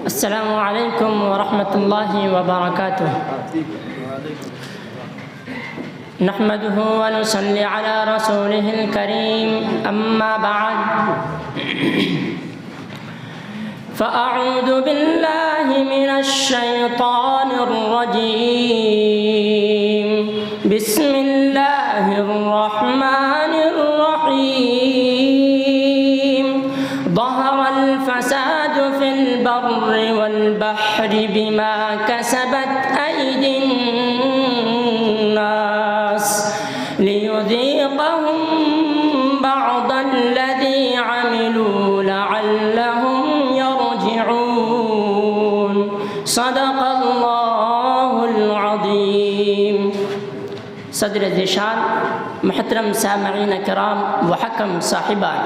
السلام علیکم ورحمۃ اللہ وبرکاتہ۔ نحمده ونصلي على رسوله الكريم، أما بعد فأعوذ بالله من الشيطان الرجيم، بسم الله الرحمن الرحيم۔ ظهر الفساد في البر والبحر بما كسبت أيدي الناس ليذيقهم بعض الذي عملوا لعلهم يرجعون۔ صدق اللہ العظیم۔ صدر ذیشان، محترم سامعین کرام و حکم صاحبان،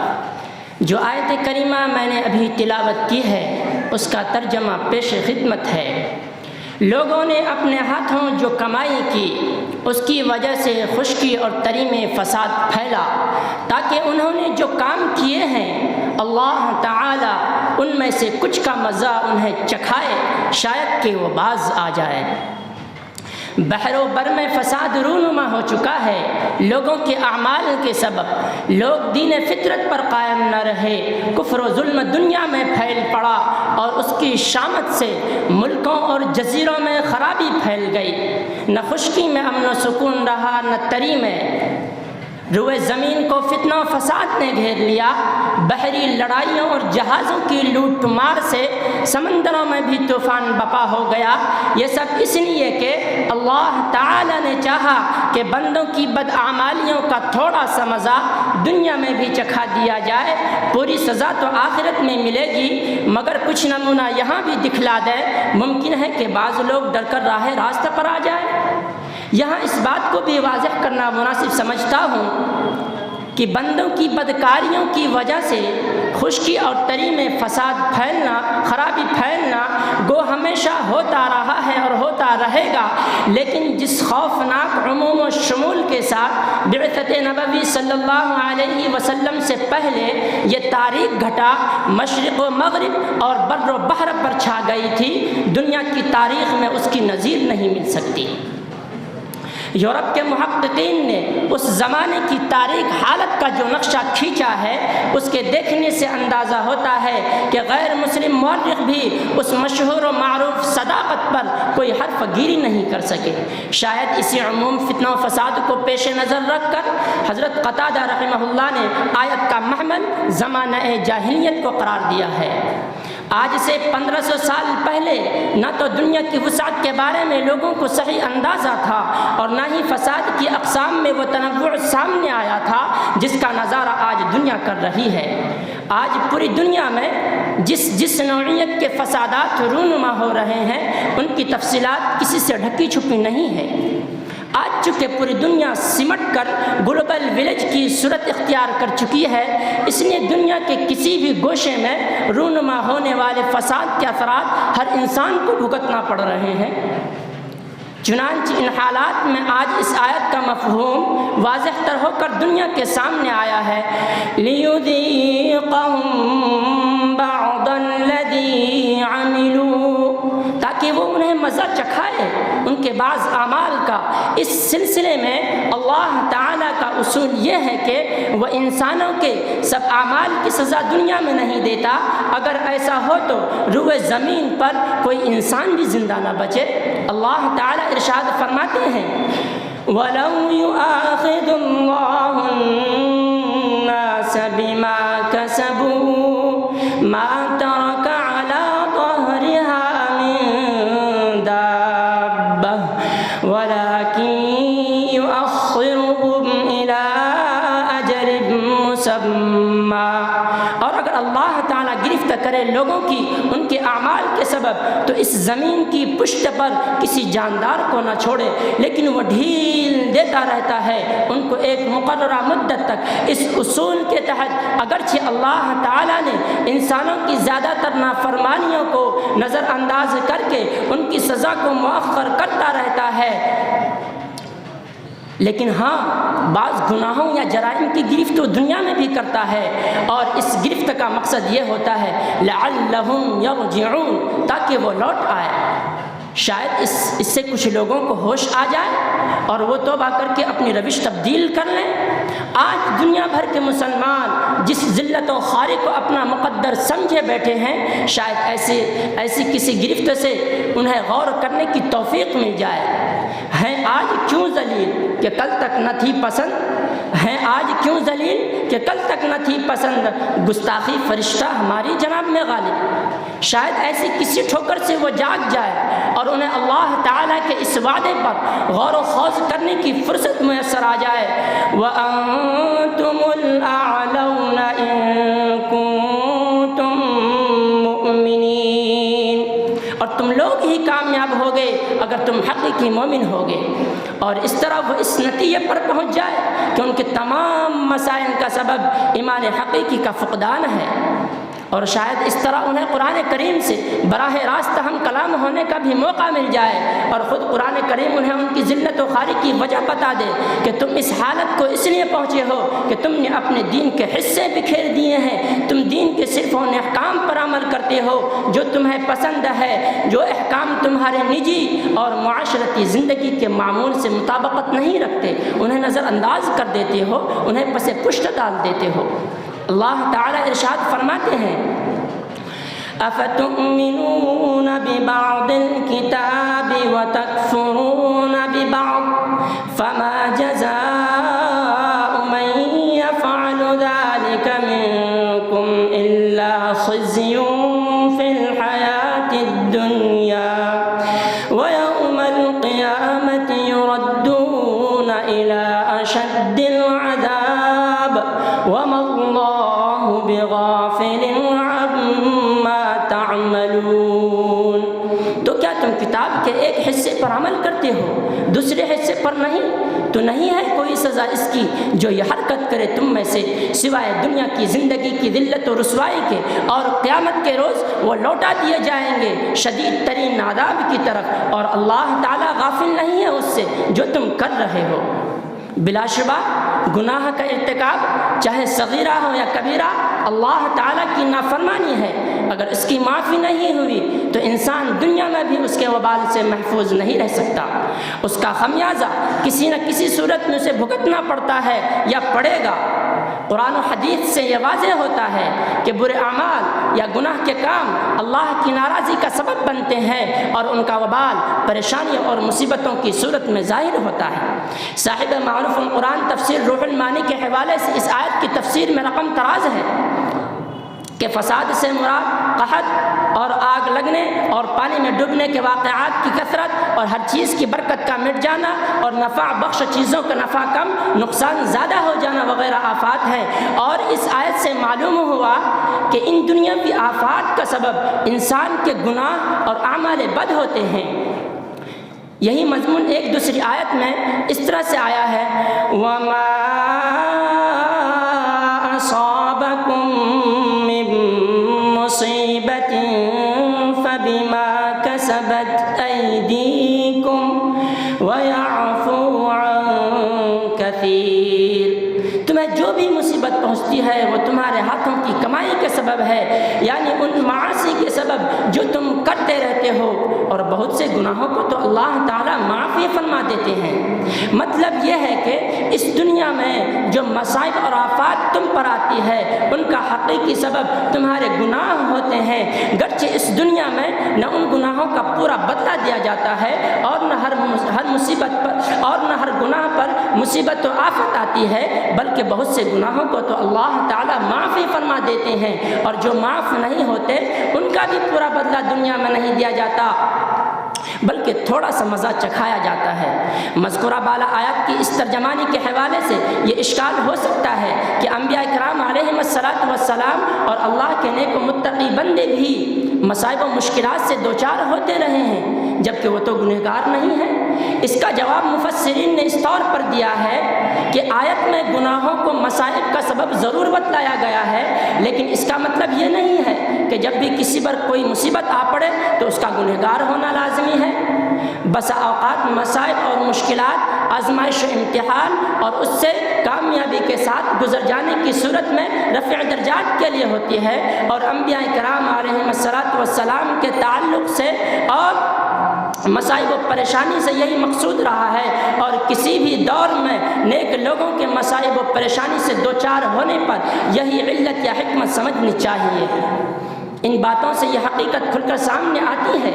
جو آیت کریمہ میں نے ابھی تلاوت کی ہے اس کا ترجمہ پیش خدمت ہے۔ لوگوں نے اپنے ہاتھوں جو کمائی کی اس کی وجہ سے خشکی اور تری میں فساد پھیلا، تاکہ انہوں نے جو کام کیے ہیں اللہ تعالی ان میں سے کچھ کا مزہ انہیں چکھائے، شاید کہ وہ باز آ جائے۔ بحر و بر میں فساد رونما ہو چکا ہے۔ لوگوں کے اعمال کے سبب لوگ دین فطرت پر قائم نہ رہے، کفر و ظلم دنیا میں پھیل پڑا اور اس کی شامت سے ملکوں اور جزیروں میں خرابی پھیل گئی۔ نہ خشکی میں امن و سکون رہا، نہ تری میں۔ روئے زمین کو فتنہ و فساد نے گھیر لیا۔ بحری لڑائیوں اور جہازوں کی لوٹ مار سے سمندروں میں بھی طوفان بپا ہو گیا۔ یہ سب اس لیے کہ اللہ تعالی نے چاہا کہ بندوں کی بدعمالیوں کا تھوڑا سا مزہ دنیا میں بھی چکھا دیا جائے۔ پوری سزا تو آخرت میں ملے گی، مگر کچھ نمونہ یہاں بھی دکھلا دے۔ ممکن ہے کہ بعض لوگ ڈر کر راہ راستہ پر آ جائے۔ یہاں اس بات کو بھی واضح کرنا مناسب سمجھتا ہوں کہ بندوں کی بدکاریوں کی وجہ سے خشکی اور تری میں فساد پھیلنا، خرابی پھیلنا گو ہمیشہ ہوتا رہا ہے اور ہوتا رہے گا، لیکن جس خوفناک عموم و شمول کے ساتھ بعثت نبوی صلی اللہ علیہ وسلم سے پہلے یہ تاریخ گھٹا مشرق و مغرب اور بر و بحر پر چھا گئی تھی، دنیا کی تاریخ میں اس کی نظیر نہیں مل سکتی۔ یورپ کے محققین نے اس زمانے کی تاریخ حالت کا جو نقشہ کھینچا ہے اس کے دیکھنے سے اندازہ ہوتا ہے کہ غیر مسلم مورخ بھی اس مشہور و معروف صداقت پر کوئی حرف گیری نہیں کر سکے۔ شاید اسی عموم فتنہ و فساد کو پیش نظر رکھ کر حضرت قتادہ رحمہ اللہ نے آیت کا محمل زمانہ جاہلیت کو قرار دیا ہے۔ آج سے 1500 سال پہلے نہ تو دنیا کی وسعت کے بارے میں لوگوں کو صحیح اندازہ تھا اور نہ ہی فساد کی اقسام میں وہ تنوع سامنے آیا تھا جس کا نظارہ آج دنیا کر رہی ہے۔ آج پوری دنیا میں جس نوعیت کے فسادات رونما ہو رہے ہیں ان کی تفصیلات کسی سے ڈھکی چھپی نہیں ہے۔ آج چونکہ پوری دنیا سمٹ کر گلوبل ولیج کی صورت اختیار کر چکی ہے، اس لیے دنیا کے کسی بھی گوشے میں رونما ہونے والے فساد کے اثرات ہر انسان کو بھگتنا پڑ رہے ہیں۔ چنانچہ ان حالات میں آج اس آیت کا مفہوم واضح تر ہو کر دنیا کے سامنے آیا ہے، لِيُذِيقَهُم بَعْضَ الَّذِي عَمِلُوا، تاکہ وہ انہیں مزہ چکھائے ان کے بعض اعمال کا۔ اس سلسلے میں اللہ تعالیٰ کا اصول یہ ہے کہ وہ انسانوں کے سب اعمال کی سزا دنیا میں نہیں دیتا۔ اگر ایسا ہو تو روئے زمین پر کوئی انسان بھی زندہ نہ بچے۔ اللہ تعالیٰ ارشاد فرماتے ہیں، وَلَوْ يُؤَاخِذُ اللَّهُ النَّاسَ بِمَا كَسَبُوا مَا تَرَكَ عَلَى ظَهْرِهَا مِن دَابَّةٍ وَلَكِن يُؤَخِّرُهُمْ إِلَى أَجَلٍ مُّسَمًّى۔ اور اگر اللہ تعالیٰ گرفت کرے لوگوں کی ان کے اعمال کے سبب تو اس زمین کی پشت پر کسی جاندار کو نہ چھوڑے، لیکن وہ ڈھیل دیتا رہتا ہے ان کو ایک مقررہ مدت تک۔ اس اصول کے تحت اگرچہ اللہ تعالیٰ نے انسانوں کی زیادہ تر نافرمانیوں کو نظر انداز کر کے ان کی سزا کو مؤخر کرتا رہتا ہے، لیکن ہاں بعض گناہوں یا جرائم کی گرفت وہ دنیا میں بھی کرتا ہے، اور اس گرفت کا مقصد یہ ہوتا ہے لعلہم یرجعون، تاکہ وہ لوٹ آئے۔ شاید اس سے کچھ لوگوں کو ہوش آ جائے اور وہ توبہ کر کے اپنی روش تبدیل کر لیں۔ آج دنیا بھر کے مسلمان جس ذلت و خواری کو اپنا مقدر سمجھے بیٹھے ہیں، شاید ایسی کسی گرفت سے انہیں غور کرنے کی توفیق مل جائے۔ ہیں آج کیوں ذلیل کہ کل تک نہ تھی پسند، ہیں آج کیوں ذلیل کہ کل تک نہ تھی پسند، گستاخی فرشتہ ہماری جناب میں غالب۔ شاید ایسی کسی ٹھوکر سے وہ جاگ جائے اور انہیں اللہ تعالیٰ کے اس وعدے پر غور و خوض کرنے کی فرصت میسر آ جائے، وَأَنْتُمُ الْأَعْلَوْنَ إِن كُنتُم مُؤْمِنِينَ، اور تم لوگ ہی کامیاب ہوگے اگر تم حقیقی مومن ہوگے۔ اور اس طرح وہ اس نتیجے پر پہنچ جائے کہ ان کے تمام مسائل کا سبب ایمان حقیقی کا فقدان ہے، اور شاید اس طرح انہیں قرآن کریم سے براہ راست ہم کلام ہونے کا بھی موقع مل جائے، اور خود قرآن کریم انہیں ان کی ذلت و خواری کی وجہ بتا دے کہ تم اس حالت کو اس لیے پہنچے ہو کہ تم نے اپنے دین کے حصے بکھیر دیے ہیں، تم دین کے صرف ان احکام پر عمل کرتے ہو جو تمہیں پسند ہے، جو احکام تمہارے نجی اور معاشرتی زندگی کے معمول سے مطابقت نہیں رکھتے انہیں نظر انداز کر دیتے ہو، انہیں پس پشت ڈال دیتے ہو۔ اللہ تعالیٰ ارشاد فرماتے ہیں اَفَتُؤْمِنُونَ بِبَعْضِ الْكِتَابِ وَتَكْفُرُونَ بِبَعْضٍ فَمَا جَزَاءُ مَن يَفْعَلُ ذَلِكَ مِنكُمْ إِلَّا خِزْيٌ فِي الْحَيَاةِ الدُّنْيَا وَيَوْمَ الْقِيَامَةِ يُرَدُّونَ إِلَىٰ أَشَدِّ الْعَذَابِ وَمَا اللَّهُ بِغَافِلٍ عَمَّا تَعْمَلُونَ۔ تو کیا تم کتاب کے ایک حصے پر عمل کرتے ہو، دوسرے حصے پر نہیں؟ تو نہیں ہے کوئی سزا اس کی جو یہ حرکت کرے تم میں سے سوائے دنیا کی زندگی کی ذلت و رسوائی کے، اور قیامت کے روز وہ لوٹا دیے جائیں گے شدید ترین عذاب کی طرف، اور اللہ تعالیٰ غافل نہیں ہے اس سے جو تم کر رہے ہو۔ بلا شبہ گناہ کا ارتکاب چاہے صغیرہ ہو یا کبیرہ اللہ تعالیٰ کی نافرمانی ہے، اگر اس کی معافی نہیں ہوئی تو انسان دنیا میں بھی اس کے وبال سے محفوظ نہیں رہ سکتا، اس کا خمیازہ کسی نہ کسی صورت میں اسے بھگتنا پڑتا ہے یا پڑے گا۔ قرآن و حدیث سے یہ واضح ہوتا ہے کہ برے اعمال یا گناہ کے کام اللہ کی ناراضی کا سبب بنتے ہیں، اور ان کا وبال پریشانی اور مصیبتوں کی صورت میں ظاہر ہوتا ہے۔ صاحب معروف القرآن تفسیر روح المعانی کے حوالے سے اس آیت کی تفسیر میں رقم تراز ہے کہ فساد سے مراد قحط اور آگ لگنے اور پانی میں ڈوبنے کے واقعات کی کثرت اور ہر چیز کی برکت کا مٹ جانا اور نفع بخش چیزوں کا نفع کم نقصان زیادہ ہو جانا وغیرہ آفات ہیں، اور اس آیت سے معلوم ہوا کہ ان دنیاوی آفات کا سبب انسان کے گناہ اور اعمال بد ہوتے ہیں۔ یہی مضمون ایک دوسری آیت میں اس طرح سے آیا ہے وَمَا أَصَابَكُم مِّن مُّصِيبَةٍ فَبِمَا كَسَبَتْ أَيْدِيكُمْ وَيَعْفُو عَن كَثِيرٍ۔ تمہیں جو بھی مصیبت پہنچتی ہے وہ تمہارے ہاتھوں کی کمائی کے سبب ہے، یعنی ان معاصی کے سبب جو تم کرتے رہتے ہو، اور بہت سے گناہوں کو تو اللہ تعالیٰ معافی فرما دیتے ہیں۔ مطلب یہ ہے کہ اس دنیا میں جو مصائب اور آفات تم پر آتی ہے ان کا حقیقی سبب تمہارے گناہ ہوتے ہیں، گرچہ اس دنیا میں نہ ان گناہوں کا پورا بدلہ دیا جاتا ہے اور نہ ہر مصیبت پر اور نہ ہر گناہ پر مصیبت و آفت آتی ہے، بلکہ بہت سے گناہوں کو تو اللہ تعالیٰ معافی فرما دیتے ہیں، اور جو معاف نہیں ہوتے ان کا بھی پورا بدلہ دنیا میں نہیں دیا جاتا بلکہ تھوڑا سا مزہ چکھایا جاتا ہے۔ مذکورہ بالا آیات کی اس ترجمانی کے حوالے سے یہ اشکال ہو سکتا ہے کہ انبیاء کرام علیہم السلام اور اللہ کے نیک و متقی بندے بھی مصائب و مشکلات سے دوچار ہوتے رہے ہیں جبکہ وہ تو گنہگار نہیں ہیں۔ اس کا جواب مفسرین نے اس طور پر دیا ہے کہ آیت میں گناہوں کو مصائب کا سبب ضرور بتلایا گیا ہے، لیکن اس کا مطلب یہ نہیں ہے کہ جب بھی کسی پر کوئی مصیبت آ پڑے تو اس کا گنہگار ہونا لازمی ہے، بس اوقات مصائب اور مشکلات، آزمائش و امتحان اور اس سے کامیابی کے ساتھ گزر جانے کی صورت میں رفع درجات کے لیے ہوتی ہے، اور انبیاء کرام علیہم الصلاۃ والسلام کے تعلق سے اور مصائب و پریشانی سے یہی مقصود رہا ہے، اور کسی بھی دور میں نیک لوگوں کے مصائب و پریشانی سے دوچار ہونے پر یہی علت یا حکمت سمجھنی چاہیے۔ ان باتوں سے یہ حقیقت کھل کر سامنے آتی ہے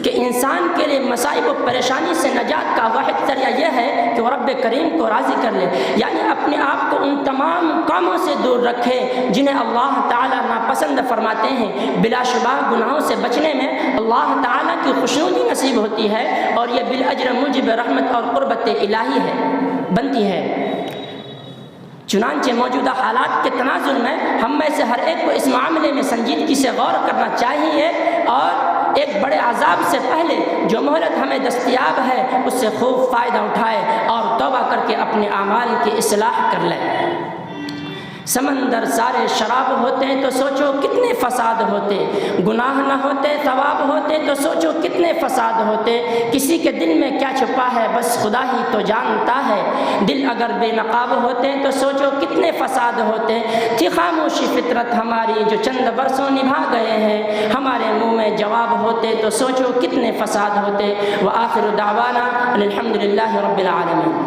کہ انسان کے لیے مصائب و پریشانی سے نجات کا واحد ذریعہ یہ ہے کہ وہ رب کریم کو راضی کر لے، یعنی اپنے آپ کو ان تمام کاموں سے دور رکھے جنہیں اللہ تعالیٰ ناپسند فرماتے ہیں۔ بلا شبہ گناہوں سے بچنے میں اللہ تعالیٰ کی خوشنودی نصیب ہوتی ہے، اور یہ بالاجر موجب رحمت اور قربت الہی ہے بنتی ہے۔ چنانچہ موجودہ حالات کے تناظر میں ہم میں سے ہر ایک کو اس معاملے میں سنجیدگی سے غور کرنا چاہیے، اور ایک بڑے عذاب سے پہلے جو مہلت ہمیں دستیاب ہے اس سے خوب فائدہ اٹھائے اور توبہ کر کے اپنے اعمال کی اصلاح کر لے۔ سمندر سارے شراب ہوتے تو سوچو کتنے فساد ہوتے، گناہ نہ ہوتے ثواب ہوتے تو سوچو کتنے فساد ہوتے۔ کسی کے دل میں کیا چھپا ہے بس خدا ہی تو جانتا ہے، دل اگر بے نقاب ہوتے تو سوچو کتنے فساد ہوتے۔ تھی خاموشی فطرت ہماری جو چند برسوں نبھا گئے ہیں، ہمارے منہ میں جواب ہوتے تو سوچو کتنے فساد ہوتے۔ وآخر دعوانا الحمدللہ رب العالمین۔